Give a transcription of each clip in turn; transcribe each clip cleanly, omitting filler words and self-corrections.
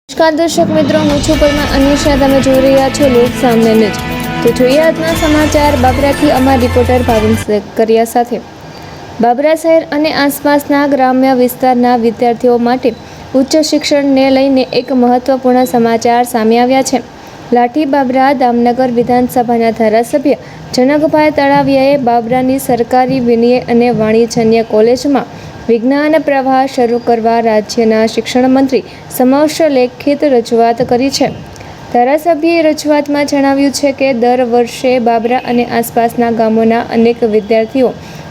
નમસ્કાર દર્શક મિત્રો, હું છું પરમા અનિશા. તમે જોઈ રહ્યા છો લોક સામને ન્યૂઝ. તો જોઈએ આજના સમાચાર બાબરાથી અમારા રિપોર્ટર ભાવિન કરિયા સાથે. બાબરા શહેર અને આસપાસના ગ્રામ્ય વિસ્તારના વિદ્યાર્થીઓ માટે ઉચ્ચ શિક્ષણને લઈને એક મહત્વપૂર્ણ સમાચાર સામે આવ્યા છે. લાઠી બાબરા દામનગર વિધાનસભાના ધારાસભ્ય જનકભાઈ તળાવિયાએ બાબરાની સરકારી વિનય અને વાણિજ્ય કોલેજમાં વિજ્ઞાન પ્રવાહ શરૂ કરવા રાજ્યના શિક્ષણ મંત્રી સમક્ષ લેખિત રજૂઆત કરી છે. ધારાસભ્યએ રજૂઆતમાં જણાવ્યું છે કે દર વર્ષે બાબરા અને આસપાસના ગામોના અનેક વિદ્યાર્થીઓ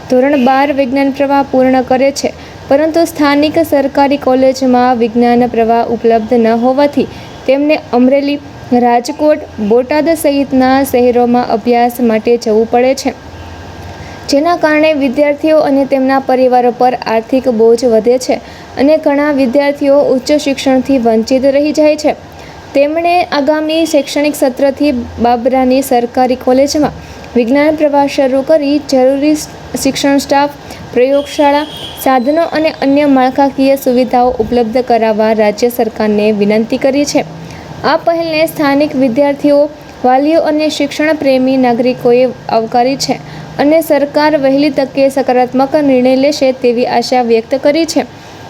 ધોરણ 12 વિજ્ઞાન પ્રવાહ પૂર્ણ કરે છે, પરંતુ સ્થાનિક સરકારી કોલેજમાં વિજ્ઞાન પ્રવાહ ઉપલબ્ધ ન હોવાથી તેમને અમરેલી, રાજકોટ, બોટાદ સહિતના શહેરોમાં અભ્યાસ માટે જવું પડે છે, જેના કારણે વિદ્યાર્થીઓ અને તેમના પરિવારો પર આર્થિક બોજ વધે છે અને ઘણા વિદ્યાર્થીઓ ઉચ્ચ શિક્ષણથી વંચિત રહી જાય છે. તેમણે આગામી શૈક્ષણિક સત્રથી બાબરાની સરકારી કોલેજમાં વિજ્ઞાન પ્રવાહ શરૂ કરી જરૂરી શિક્ષણ સ્ટાફ, પ્રયોગશાળા, સાધનો અને અન્ય માળખાકીય સુવિધાઓ ઉપલબ્ધ કરાવવા રાજ્ય સરકારને વિનંતી કરી છે. આ પહેલને સ્થાનિક વિદ્યાર્થીઓ, વાલીઓ અને શિક્ષણ પ્રેમી નાગરિકોએ આવકારી છે અને સરકાર વહેલી તકે સકારાત્મક નિર્ણય લેશે તેવી આશા વ્યક્ત કરી છે.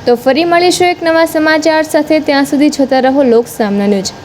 તો ફરી મળીશું એક નવા સમાચાર સાથે. ત્યાં સુધી જોતા રહો લોક સામના ન્યૂઝ.